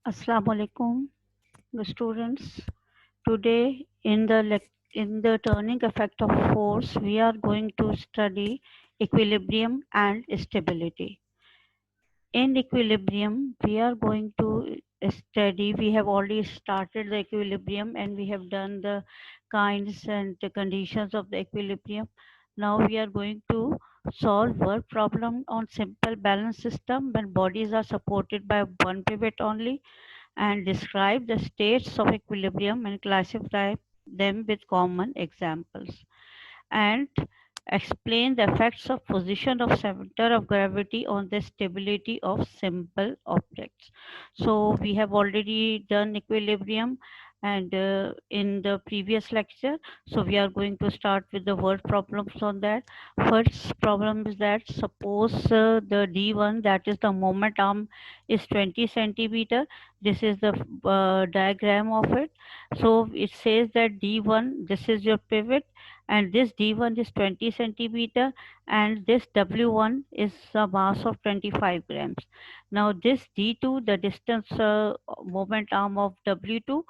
Assalamu alaikum, the students. Today, in the turning effect of force, we are going to study equilibrium and stability. In equilibrium, we are going to study. We have already started the equilibrium, and we have done the kinds and the conditions of the equilibrium. Now we are going to solve word problem on simple balance system when bodies are supported by one pivot only, and describe the states of equilibrium and classify them with common examples, and explain the effects of position of center of gravity on the stability of simple objects. So we have already done equilibrium and in the previous lecture. So we are going to start with the word problems on that. First problem is that suppose the D1, that is the moment arm, is 20 centimeter. This is the diagram of it. So it says that D1, this is your pivot, and this D1 is 20 centimeter, and this W1 is a mass of 25 grams. Now this D2, the distance moment arm of W2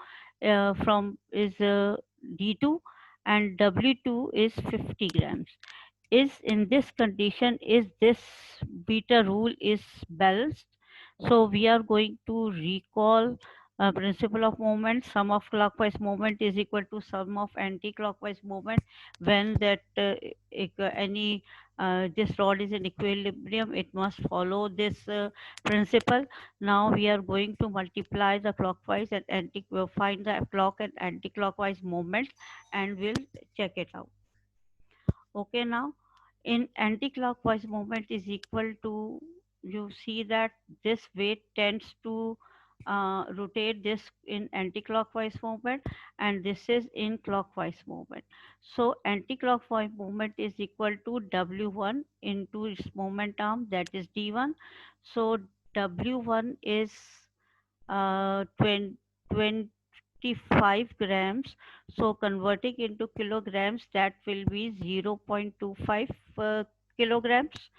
from is D2, and W2 is 50 grams. Is in this condition, is this beta rule is balanced? So we are going to recall principle of moment. Sum of clockwise moment is equal to sum of anti-clockwise moment when that any this rod is in equilibrium. It must follow this principle. Now we are going to multiply the clockwise and anti find the clock and anti-clockwise moment, and we'll check it out. Okay, now in anti-clockwise moment is equal to, you see that this weight tends to rotate this in anti-clockwise movement, and this is in clockwise movement. So anti-clockwise movement is equal to W1 into its moment arm, that is D1. So W1 is 25 grams. So converting into kilograms, that will be 0.25 kilograms,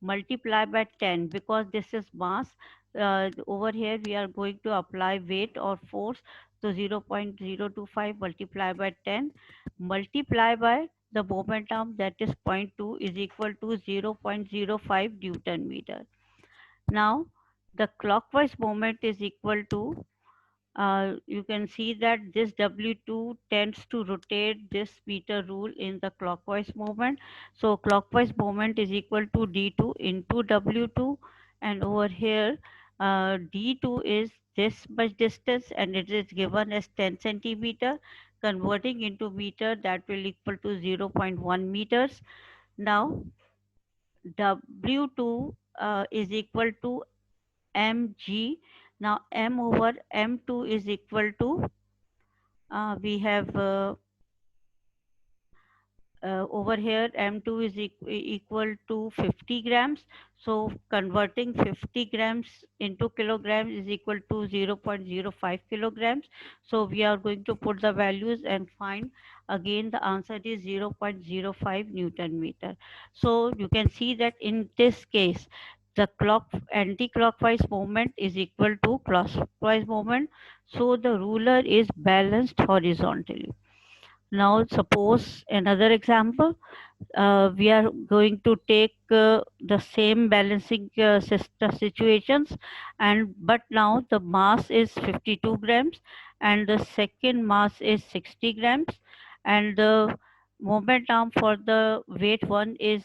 multiply by 10, because this is mass. Over here we are going to apply weight or force. So 0.025 multiply by 10, multiply by the momentum, that is zero point 0.2, is equal to 0.05 Newton meter. Now the clockwise moment is equal to, you can see that this W2 tends to rotate this meter rule in the clockwise movement. So clockwise movement is equal to D2 into W2, and over here D2 is this much distance, and it is given as 10 centimeter. Converting into meter, that will equal to 0.1 meters. Now W2 is equal to mg. Now m over m2 is equal to, we have over here m2 is equal to 50 grams. So converting 50 grams into kilograms is equal to 0.05 kilograms. So we are going to put the values and find, again the answer is 0.05 Newton meter. So you can see that in this case the anti-clockwise moment is equal to clockwise moment. So the ruler is balanced horizontally. Now suppose another example. We are going to take the same balancing system situations, and but now the mass is 52 grams and the second mass is 60 grams, and the moment arm for the weight 1 is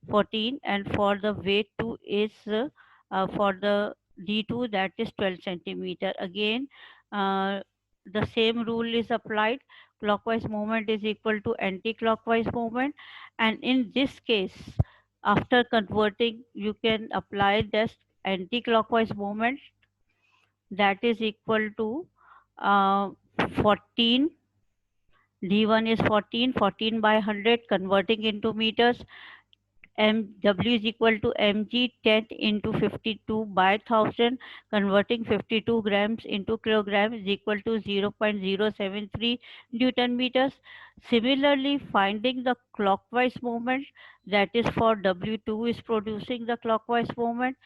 14, and for the weight 2 is for the D2, that is 12 centimeter. Again the same rule is applied. Clockwise movement is equal to anti-clockwise movement, and in this case after converting you can apply this anti-clockwise movement, that is equal to 14. D1 is 14, 14 by 100, converting into meters. W is equal to mg 10 into 52 by 1000, converting 52 grams into kilograms is equal to 0.073 Newton meters. Similarly, finding the clockwise movement, that is for W2 is producing the clockwise movement,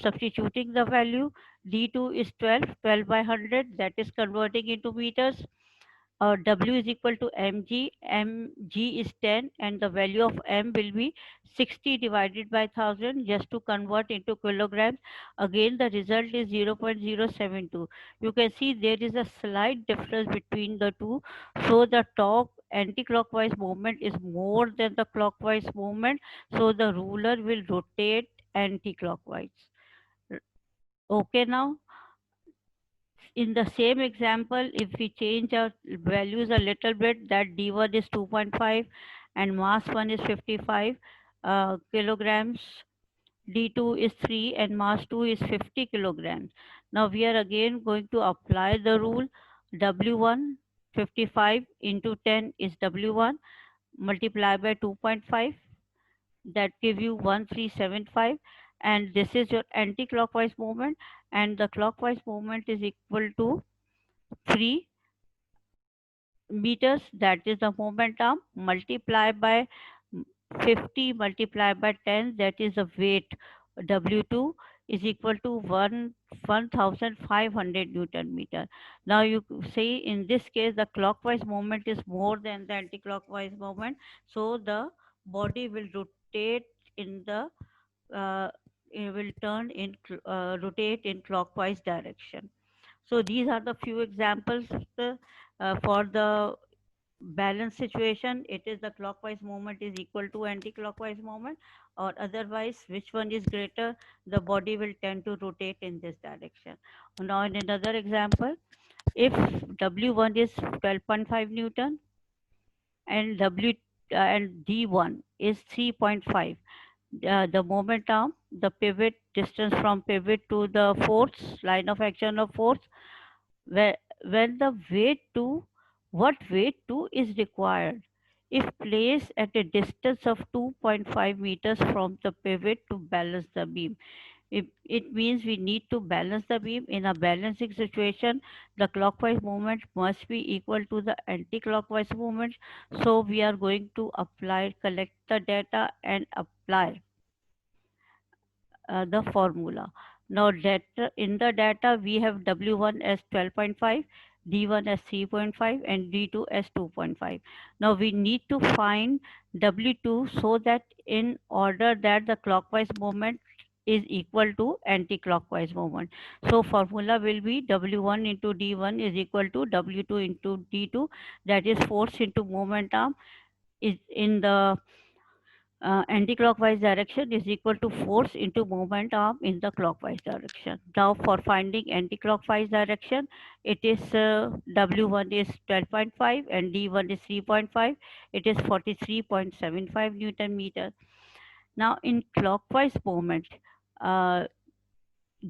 substituting the value, D2 is 12, 12 by 100, that is converting into meters. W is equal to mg, mg is 10, and the value of m will be 60 divided by 1000 just to convert into kilograms. Again, the result is 0.072. You can see there is a slight difference between the two. So the torque anti-clockwise movement is more than the clockwise movement. So the ruler will rotate anti-clockwise. Okay, now in the same example, if we change our values a little bit, that d1 is 2.5 and mass 1 is 55 kilograms, d2 is 3 and mass 2 is 50 kilograms. Now we are again going to apply the rule. W1 55 into 10 is W1, multiply by 2.5, that give you 1375, and this is your anti-clockwise movement, and the clockwise movement is equal to 3 meters, that is the momentum, multiply by 50 multiplied by 10, that is the weight. W2 is equal to 1500 newton meter. Now you see in this case the clockwise moment is more than the anti-clockwise moment, so the body will rotate in the it will turn in rotate in clockwise direction. So these are the few examples for the balance situation. It is the clockwise movement is equal to anti-clockwise movement, or otherwise which one is greater, the body will tend to rotate in this direction. Now in another example, if W1 is 12.5 Newton and D1 is 3.5, the momentum, the pivot distance from pivot to the force, line of action of force, where when the weight to what weight to is required if placed at a distance of 2.5 meters from the pivot to balance the beam. It means we need to balance the beam. In a balancing situation, the clockwise movement must be equal to the anti-clockwise movement. So we are going to apply, collect the data and apply the formula. Now data, in the data we have W1 as 12.5, D1 as 3.5 and D2 as 2.5. Now we need to find W2 so that in order that the clockwise moment is equal to anti-clockwise moment. So formula will be W1 into D1 is equal to W2 into D2, that is force into momentum is in the anti-clockwise direction is equal to force into moment arm in the clockwise direction. Now for finding anti-clockwise direction, it is W1 is 12.5 and D1 is 3.5. It is 43.75 Newton meter. Now in clockwise moment, uh,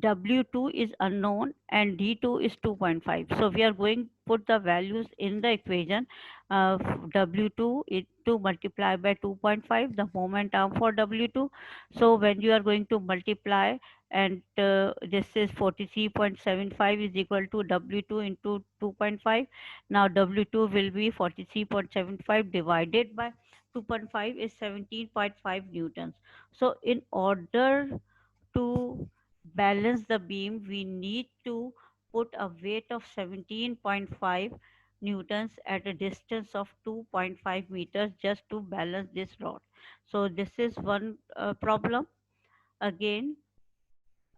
W2 is unknown and D2 is 2.5. So we are going to put the values in the equation. W2 is to multiply by 2.5, the moment arm for W2. So when you are going to multiply, and this is 43.75 is equal to W2 into 2.5. Now W2 will be 43.75 divided by 2.5 is 17.5 newtons. So in order to balance the beam, we need to put a weight of 17.5 newtons at a distance of 2.5 meters just to balance this rod. So this is one problem. Again,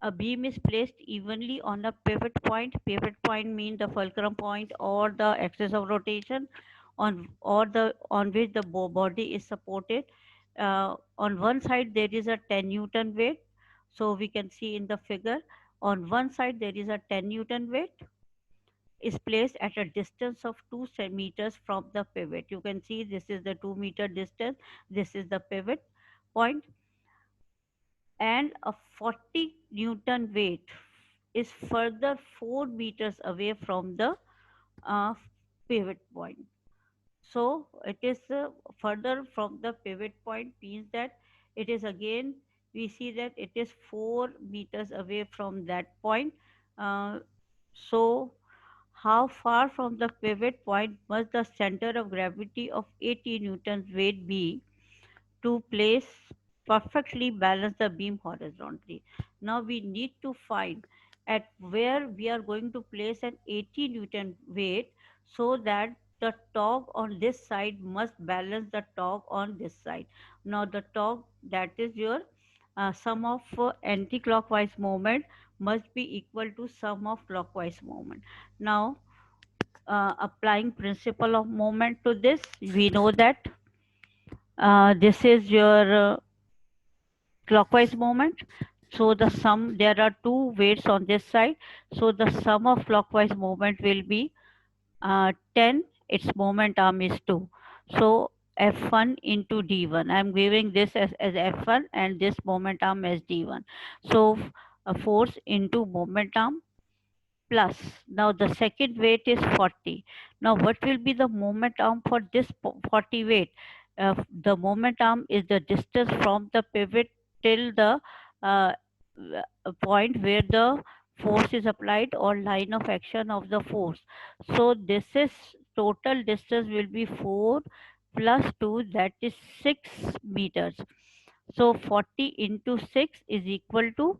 a beam is placed evenly on a pivot point. Pivot point means the fulcrum point or the axis of rotation on which the body is supported. On one side there is a 10 Newton weight. So we can see in the figure, on one side there is a 10 Newton weight is placed at a distance of 2 meters from the pivot. You can see this is the 2-meter distance. This is the pivot point, and a 40 Newton weight is further 4 meters away from the uh, pivot point. So it is further from the pivot point means that it is again, we see that it is 4 meters away from that point. Uh, so how far from the pivot point must the center of gravity of 80 newtons weight be to place perfectly balance the beam horizontally? Now we need to find, at where we are going to place an 80 Newton weight, so that the torque on this side must balance the torque on this side. Now the torque, that is your sum of anti-clockwise moment, must be equal to sum of clockwise moment. Now applying principle of moment to this, we know that this is your clockwise moment. So the sum, there are two weights on this side. So the sum of clockwise moment will be 10, its moment arm is 2. So F1 into D1. I'm giving this as F1 and this moment arm as D1. So a force into moment arm plus. Now the second weight is 40. Now what will be the moment arm for this 40 weight? The moment arm is the distance from the pivot till the uh, point where the force is applied or line of action of the force. So this is total distance will be 4 plus 2, that is 6 meters. So 40 into 6 is equal to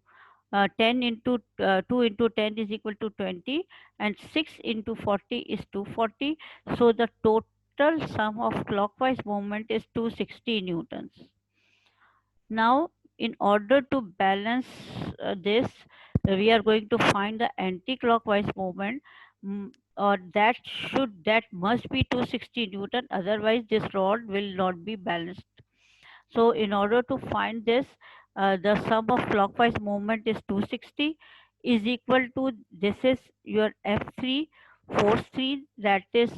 10 into 2 into 10 is equal to 20, and 6 into 40 is 240. So the total sum of clockwise moment is 260 newtons. Now, in order to balance this, we are going to find the anti-clockwise moment, or that must be 260 Newton. Otherwise, this rod will not be balanced. So in order to find this, the sum of clockwise moment is 260 is equal to, this is your F3, force 3, that is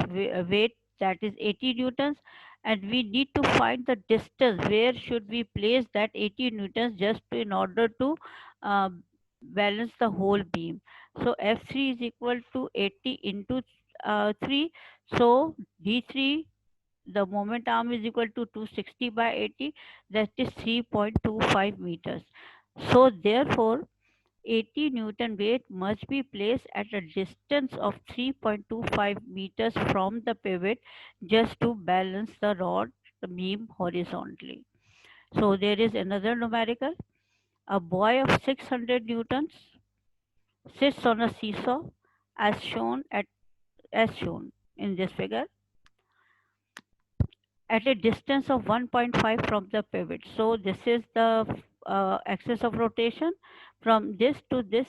weight, that is 80 newtons, and we need to find the distance where should we place that 80 newtons just in order to uh, balance the whole beam. So F3 is equal to 80 into 3. So D3, the moment arm is equal to 260 by 80, that is 3.25 meters. So therefore 80 Newton weight must be placed at a distance of 3.25 meters from the pivot just to balance the rod beam horizontally. So there is another numerical. A boy of 600 newtons sits on a seesaw as shown in this figure at a distance of 1.5 from the pivot. So this is the axis of rotation. From this to this,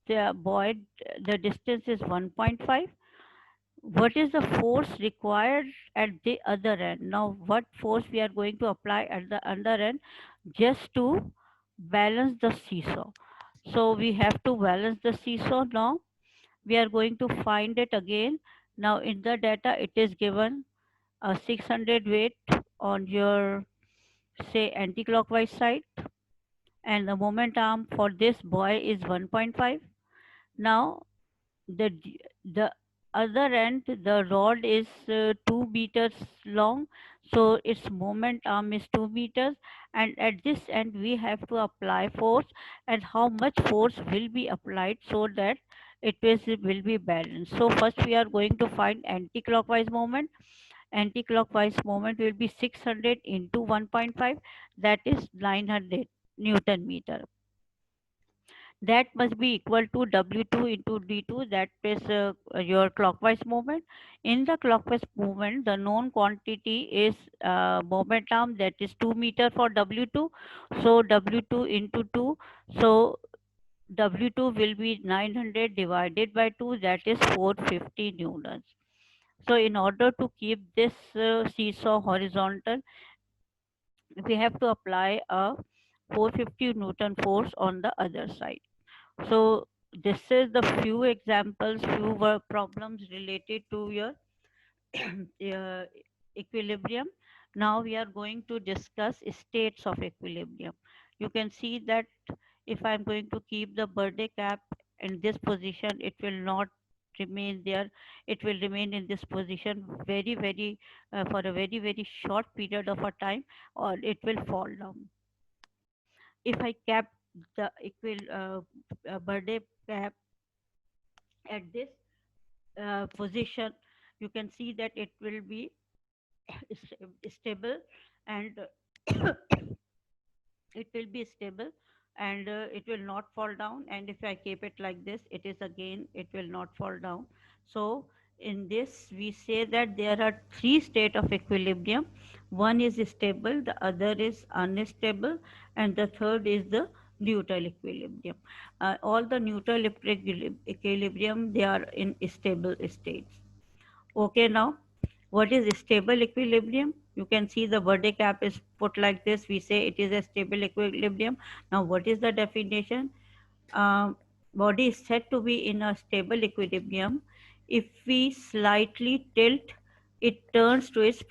the void, the distance is 1.5. What is the force required at the other end? Now, what force we are going to apply at the other end just to balance the seesaw? So we have to balance the seesaw now. We are going to find it again. Now in the data, it is given a 600 weight on your, say, anti-clockwise side, and the moment arm for this boy is 1.5. Now the other end, the rod is 2 meters long, so its moment arm is 2 meters, and at this end we have to apply force, and how much force will be applied so that will be balanced. So first we are going to find anti-clockwise moment. Anti-clockwise moment will be 600 into 1.5, that is 900 Newton meter. That must be equal to W2 into D2, that is your clockwise moment. In the clockwise movement, the known quantity is moment arm, that is 2 meter for W2. So W2 into 2, so W2 will be 900 divided by 2, that is 450 newtons. So in order to keep this seesaw horizontal, we have to apply a 450 Newton force on the other side. So this is the few examples, few problems related to your uh, equilibrium. Now we are going to discuss states of equilibrium. You can see that if I'm going to keep the birthday cap in this position, it will not remain there. It will remain in this position for a very short period of a time, or it will fall down. If I cap the birthday cap at this position, you can see that it will be stable, and it will be stable. and it will not fall down, and if I keep it like this, it is again, it will not fall down. So in this we say that there are three state of equilibrium. One is stable, the other is unstable, and the third is the neutral equilibrium. All the neutral equilibrium, they are in stable states. Okay, now what is stable equilibrium? You can see the birthday cap is put like this. We say it is a stable equilibrium. Now, what is the definition? Um, Body is said to be in a stable equilibrium if we slightly tilt, it turns to its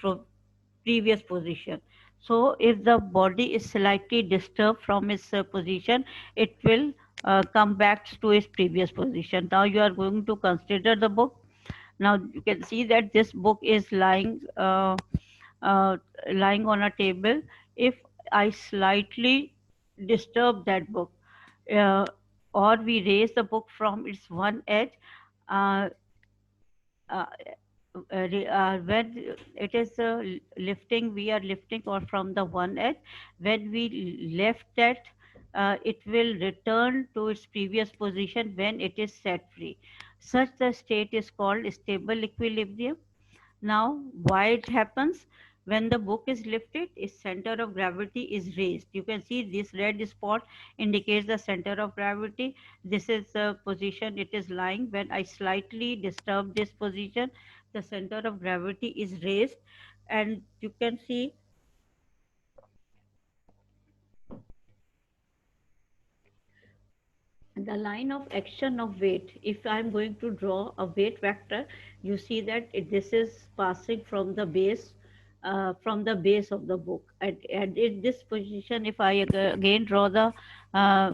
previous position. So, if the body is slightly disturbed from its position, it will come back to its previous position. Now, you are going to consider the book. Now you can see that this book is uh, lying on a table. If I slightly disturb that book, uh, or we raise the book from its one edge, uh, uh, when it is lifting, we are lifting or from the one edge. When we left that, it will return to its previous position when it is set free. Such the state is called stable equilibrium. Now, why it happens? When the book is lifted, its center of gravity is raised. You can see this red spot indicates the center of gravity. This is the position it is lying. When I slightly disturb this position, the center of gravity is raised, and you can see the line of action of weight. If I'm going to draw a weight vector, you see that this is passing from the base of the book, and in this position, if I again draw the uh,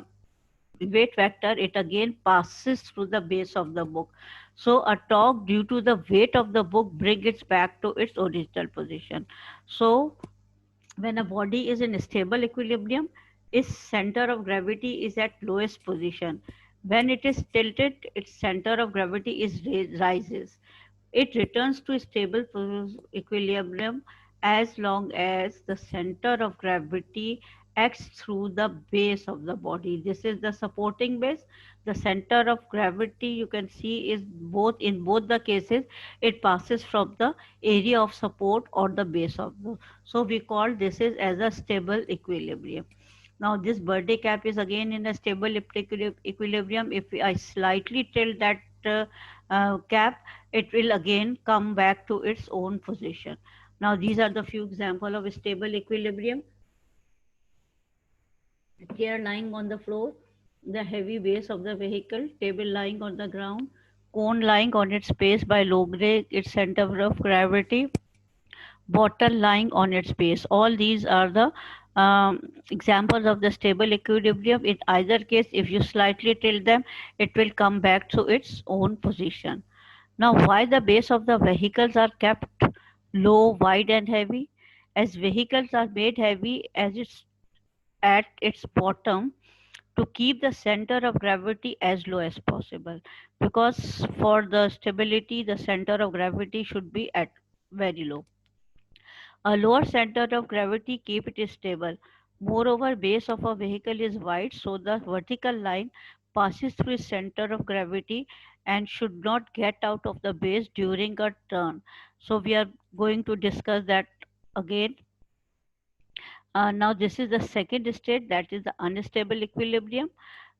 weight vector, it again passes through the base of the book. So a torque due to the weight of the book brings it back to its original position. So when a body is in stable equilibrium, its center of gravity is at lowest position. When it is tilted, its center of gravity rises. It returns to stable equilibrium as long as the center of gravity acts through the base of the body. This is the supporting base. The center of gravity, you can see, is both in both the cases, it passes from the area of support or the base of the. So we call this is as a stable equilibrium. Now this birthday cap is again in a stable equilibrium. If I slightly tilt that cap, it will again come back to its own position. Now these are the few examples of stable equilibrium. Chair lying on the floor, the heavy base of the vehicle, table lying on the ground, cone lying on its base by lowering its center of gravity, bottle lying on its base. All these are the examples of the stable equilibrium. In either case, if you slightly tilt them, it will come back to its own position. Now, why the base of the vehicles are kept low, wide, and heavy? As vehicles are made heavy as it's at its bottom to keep the center of gravity as low as possible. Because for the stability, the center of gravity should be at very low. A lower center of gravity keep it stable. Moreover, base of a vehicle is wide, so the vertical line passes through its center of gravity and should not get out of the base during a turn. So we are going to discuss that again. Now this is the second state, that is the unstable equilibrium.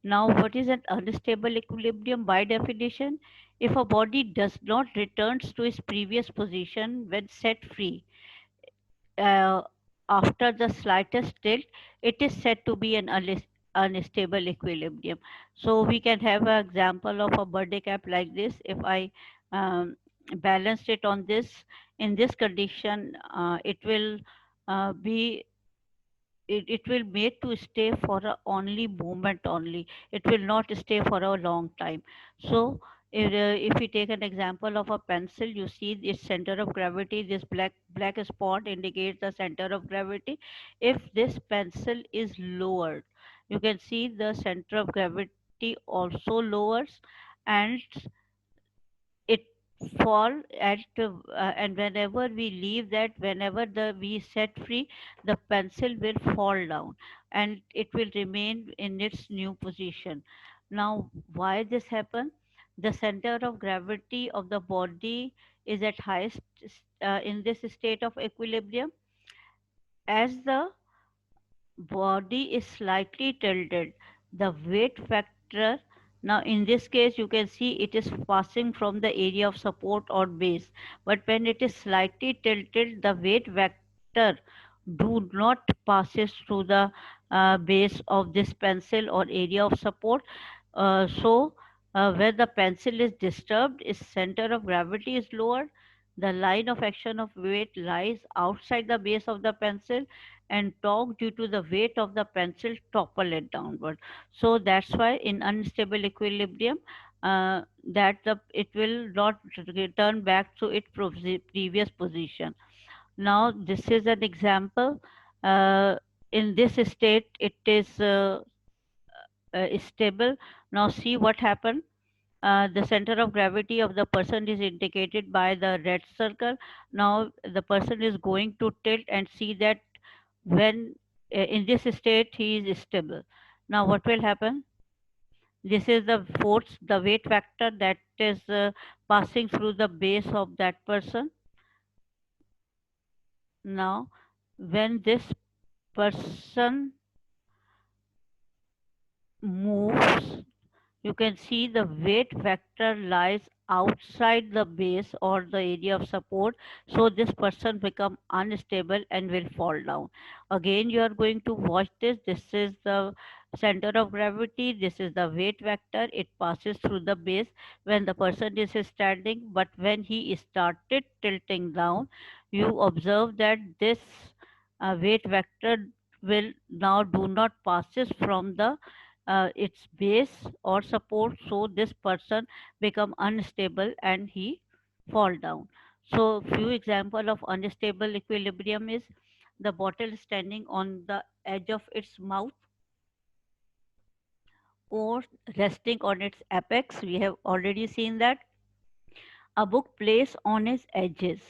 Now what is an unstable equilibrium by definition? If a body does not returns to its previous position when set free, uh, after the slightest tilt, it is said to be an unstable equilibrium. So we can have an example of a birthday cap like this. If I balanced it on this, in this condition, it will be it will make to stay for a only moment only. It will not stay for a long time. So if we take an example of a pencil, you see its center of gravity, this black spot indicates the center of gravity. If this pencil is lowered, you can see the center of gravity also lowers, and it fall at and whenever we leave that, whenever the we set free, the pencil will fall down and it will remain in its new position. Now why this happen? The center of gravity of the body is at highest in this state of equilibrium. As the body is slightly tilted, the weight factor, now in this case you can see it is passing from the area of support or base, but when it is slightly tilted, the weight vector do not passes through the base of this pencil or area of support. Where the pencil is disturbed, its center of gravity is lower, the line of action of weight lies outside the base of the pencil, and torque due to the weight of the pencil topple it downward. So that's why in unstable equilibrium, that the it will not return back to its previous position. Now this is an example. Uh, in this state, it is stable. Now see what happened. The center of gravity of the person is indicated by the red circle. Now the person is going to tilt and see that when in this state he is stable. Now what will happen? This is the force, the weight factor that is passing through the base of that person. Now when this person moves, you can see the weight vector lies outside the base or the area of support, so this person become unstable and will fall down. Again you are going to watch this. This is the center of gravity, this is the weight vector, it passes through the base when the person is standing, but when he started tilting down, you observe that this weight vector will now do not passes from the its base or support, so this person become unstable and he fall down. So few example of unstable equilibrium is the bottle standing on the edge of its mouth or resting on its apex. We have already seen that. A book placed on its edges.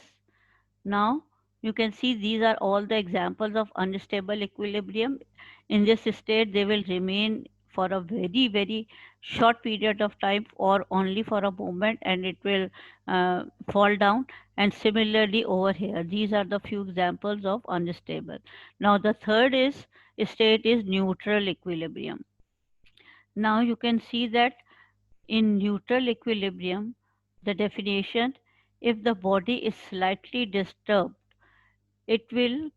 Now you can see these are all the examples of unstable equilibrium. In this state, they will remain for a very short period of time or only for a moment, and it will fall down. And similarly over here, these are the few examples of unstable. Now the third is state is neutral equilibrium. Now you can see that in neutral equilibrium, the definition, if the body is slightly disturbed, it will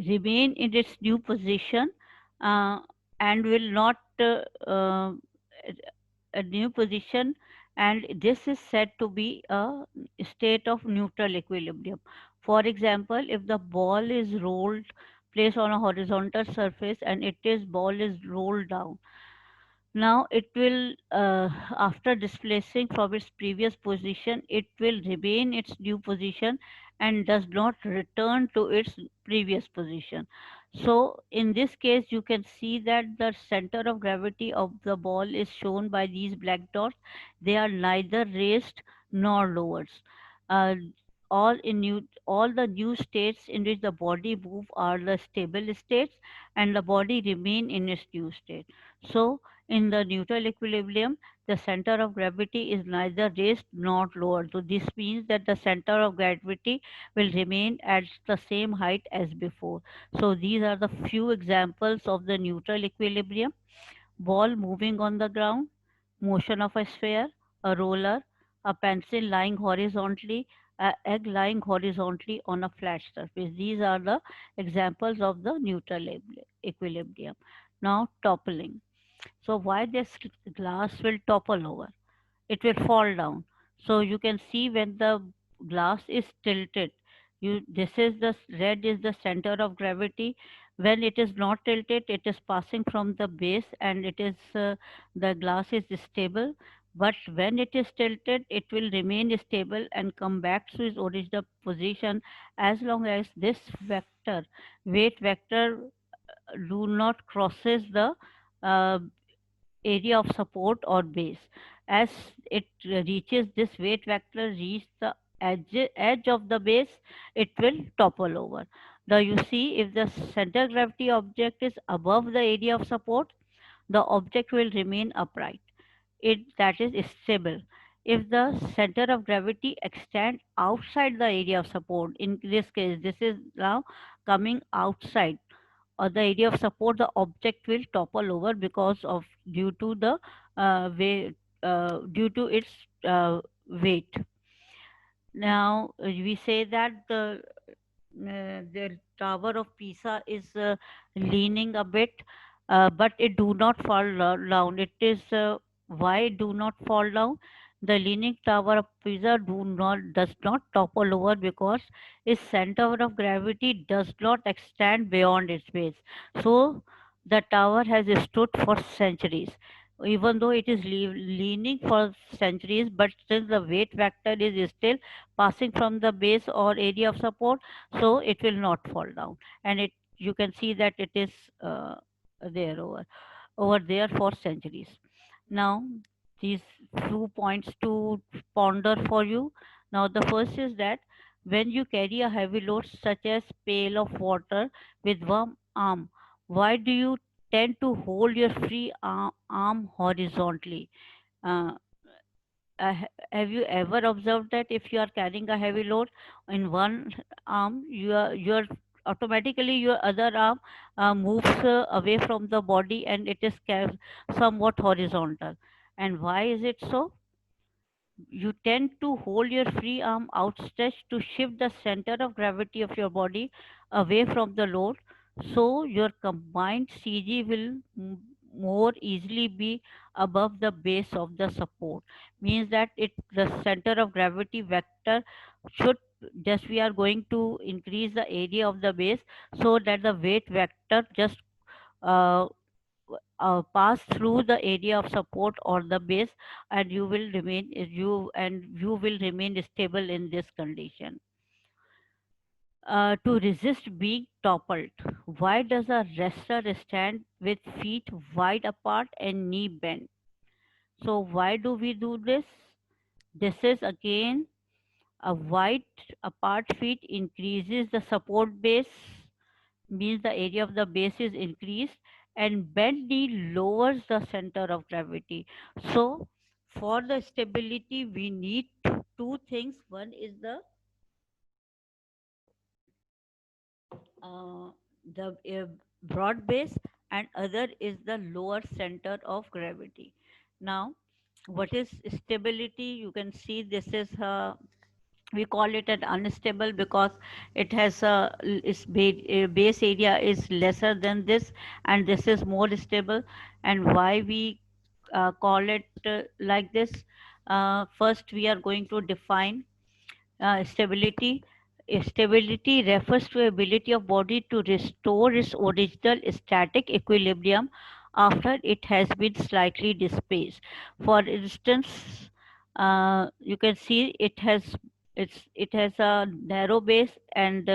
remain in its new position uh, and will not a new position, and this is said to be a state of neutral equilibrium. For example, if the ball is rolled, placed on a horizontal surface, and it is ball is rolled down, now it will, after displacing from its previous position, it will remain its new position and does not return to its previous position. So in this case, you can see that the center of gravity of the ball is shown by these black dots. They are neither raised nor lowered. Uh, all the new states in which the body move are the stable states, and the body remain in its new state. So in the neutral equilibrium, the center of gravity is neither raised nor lowered. So this means that the center of gravity will remain at the same height as before. So these are the few examples of the neutral equilibrium: ball moving on the ground, motion of a sphere, a roller, a pencil lying horizontally, a egg lying horizontally on a flat surface. These are the examples of the neutral equilibrium. Now toppling. So why this glass will topple over? It will fall down. So you can see when the glass is tilted, this is the red is the center of gravity. When it is not tilted, it is passing from the base and it is the glass is stable. But when it is tilted, it will remain stable and come back to its original position as long as this vector, weight vector, do not crosses the uh, area of support or base. As it reaches this weight vector, reach the edge of the base, it will topple over. Now you see, if the center gravity object is above the area of support, the object will remain upright. That is stable. If the center of gravity extends outside the area of support, in this case, this is now coming outside or the area of support, the object will topple over because of due to the weight, due to its weight. Now we say that the Tower of Pisa is leaning a bit, but it do not fall down. It is why it do not fall down. The leaning Tower of Pisa does not topple over because its center of gravity does not extend beyond its base. So the tower has stood for centuries. Even though it is leaning for centuries, but since the weight vector is still passing from the base or area of support, so it will not fall down. And it, you can see that it is there over there for centuries. Now these few points to ponder for you. Now the first is that when you carry a heavy load such as pail of water with one arm, why do you tend to hold your free arm horizontally? uh, have you ever observed that if you are carrying a heavy load in one arm, your automatically your other arm moves away from the body and it is somewhat horizontal. And why is it so? You tend to hold your free arm outstretched to shift the center of gravity of your body away from the load, so your combined CG will more easily be above the base of the support. Means that it, the center of gravity vector should, just we are going to increase the area of the base so that the weight vector just uh, pass through the area of support or the base, and you will remain stable in this condition. To resist being toppled, why does a wrestler stand with feet wide apart and knee bent? So why do we do this? This is again, a wide apart feet increases the support base, means the area of the base is increased, and bend knee lowers the center of gravity. So for the stability we need two things. One is uh, the broad base, and other is the lower center of gravity. Now what is stability? You can see this is we call it an unstable because it has its base area is lesser than this, and this is more stable. And why we call it like this? First we are going to define stability. Stability refers to ability of body to restore its original static equilibrium after it has been slightly displaced. For instance, you can see it has a narrow base, and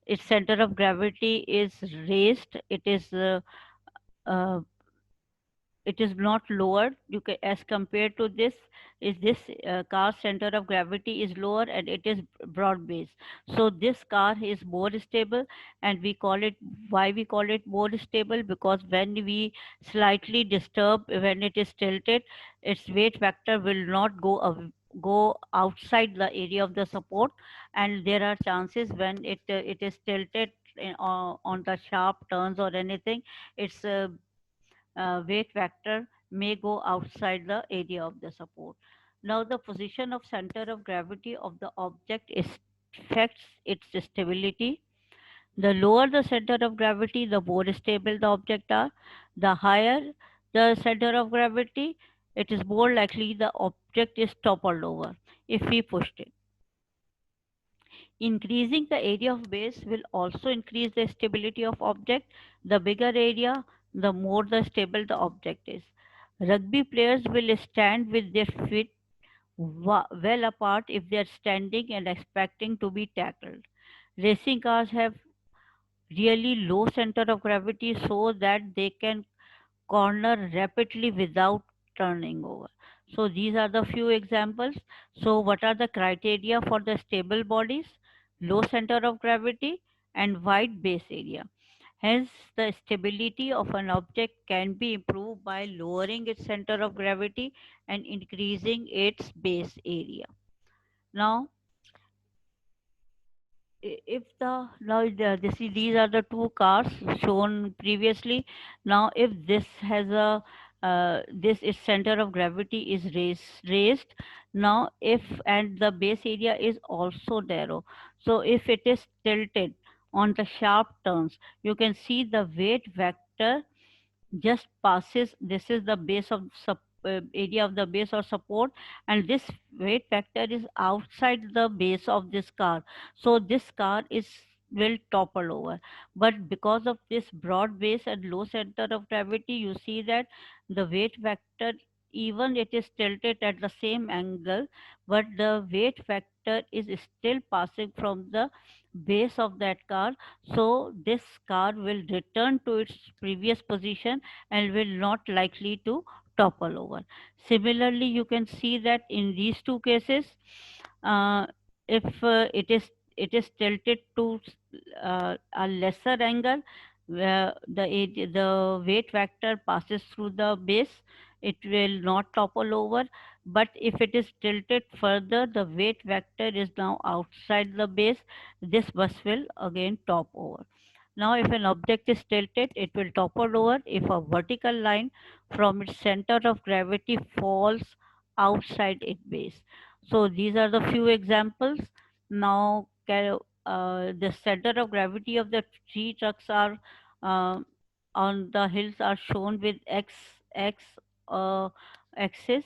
its center of gravity is raised. Uh, it is not lowered. You can, as compared to this, is this car center of gravity is lower and it is broad base. So this car is more stable, and we call it, why we call it more stable? Because when we slightly disturb, when it is tilted, its weight vector will not go outside the area of the support, and there are chances when it is tilted on the sharp turns or anything, its weight vector may go outside the area of the support. Now, the position of center of gravity of the object affects its stability. The lower the center of gravity, the more stable the object are. The higher the center of gravity, it is more likely the object is toppled over if we pushed it. Increasing the area of base will also increase the stability of object. The bigger area, the more the stable the object is. Rugby players will stand with their feet well apart if they are standing and expecting to be tackled. Racing cars have really low center of gravity so that they can corner rapidly without turning over. So these are the few examples. So what are the criteria for the stable bodies? Low center of gravity and wide base area. Hence, the stability of an object can be improved by lowering its center of gravity and increasing its base area. Now, if these are the two cars shown previously. Now if this has a this its center of gravity is raised. Now if and the base area is also narrow, so if it is tilted on the sharp turns, you can see the weight vector just passes. This is the base of area of the base or support, and this weight vector is outside the base of this car. So this car is will topple over. But because of this broad base and low center of gravity, you see that the weight vector, even it is tilted at the same angle, but the weight vector is still passing from the base of that car. So this car will return to its previous position and will not likely to topple over. Similarly, you can see that in these two cases, uh, if it is tilted to a lesser angle, where the weight vector passes through the base, it will not topple over. But if it is tilted further, the weight vector is now outside the base, this bus will again top over. Now, if an object is tilted, it will topple over if a vertical line from its center of gravity falls outside its base. So, these are the few examples. Now, the center of gravity of the three trucks are uh, on the hills are shown with x uh, axis.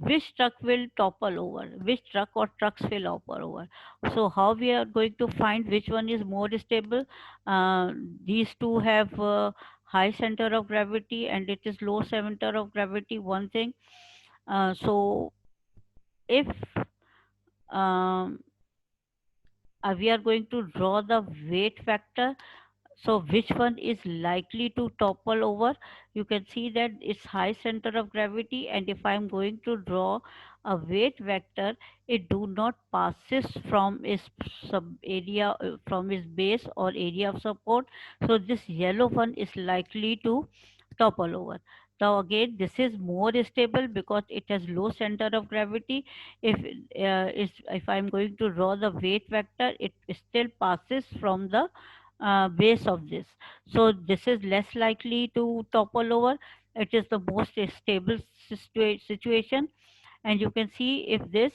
Which truck will topple over, which truck or trucks will topple over. So how we are going to find which one is more stable? uh, these two have high center of gravity and it is low center of gravity, one thing. So if um, we are going to draw the weight factor, so which one is likely to topple over? You can see that it's high center of gravity, and if I'm going to draw a weight vector, it do not passes from its sub area from its base or area of support. So this yellow one is likely to topple over. Now again, this is more stable because it has low center of gravity. If I'm going to draw the weight vector, it still passes from the base of this. So this is less likely to topple over. It is the most stable situation. And you can see if this,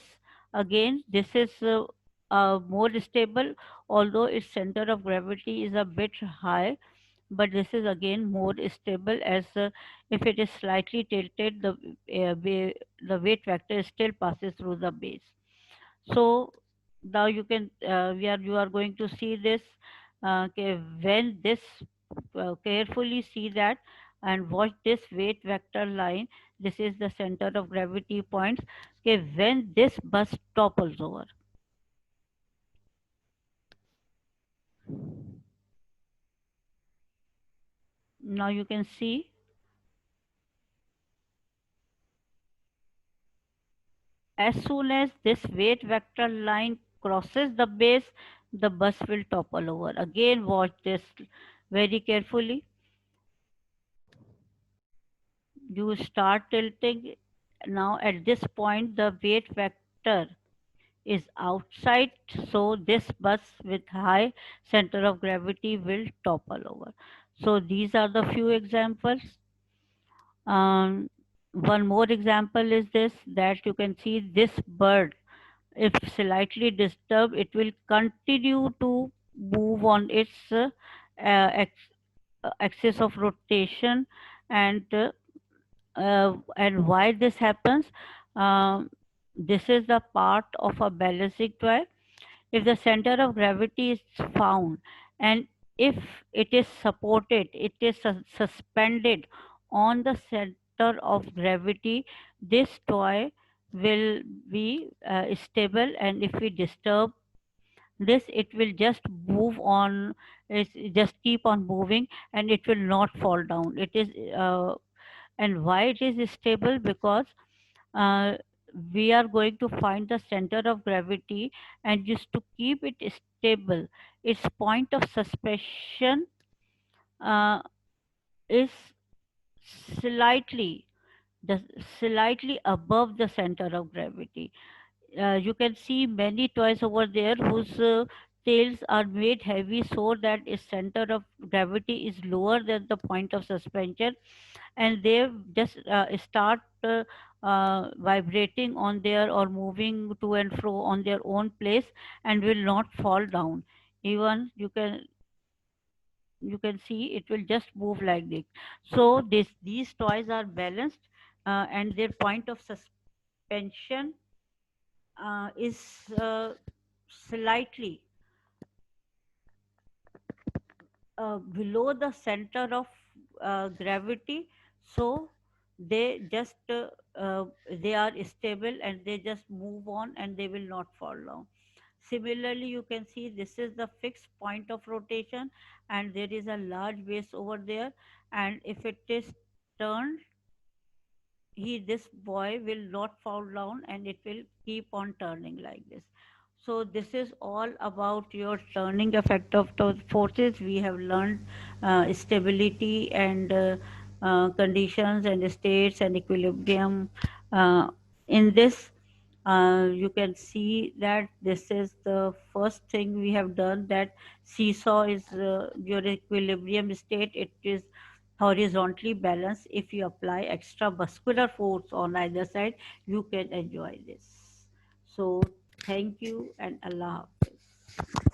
again, this is more stable, although its center of gravity is a bit high, but this is again more stable as if it is slightly tilted, the weight vector still passes through the base. So now you can you are going to see this when this carefully see that and watch this weight vector line. This is the center of gravity points. Okay, when this bus topples over, now you can see as soon as this weight vector line crosses the base, the bus will topple over. Again, watch this very carefully. You start tilting. Now at this point, the weight vector is outside, so this bus with high center of gravity will topple over. So these are the few examples. Um, One more example is this, that you can see this bird, if slightly disturbed, it will continue to move on its axis of rotation. And why this happens? Um, this is the part of a balancing toy. If the center of gravity is found and if it is supported, it is suspended on the center of gravity, this toy will be stable, and if we disturb this, it will just move on, just keep on moving, and it will not fall down. It is and why it is stable? Because uh, we are going to find the center of gravity, and just to keep it stable, its point of suspension uh, is slightly the slightly above the center of gravity. You can see many toys over there whose tails are made heavy so that its center of gravity is lower than the point of suspension, and they just start vibrating on their or moving to and fro on their own place and will not fall down. Even you can see it will just move like this. So these toys are balanced, and their point of suspension is slightly below the center of gravity, so they just they are stable and they just move on and they will not fall down. Similarly, you can see this is the fixed point of rotation, and there is a large base over there, and if it is turned, this boy will not fall down and it will keep on turning like this. So this is all about your turning effect of those forces. We have learned stability and conditions and states and equilibrium. In this, you can see that this is the first thing we have done, that seesaw is your equilibrium state. It is horizontally balanced. If you apply extra muscular force on either side, you can enjoy this. So thank you and Allah Hafiz.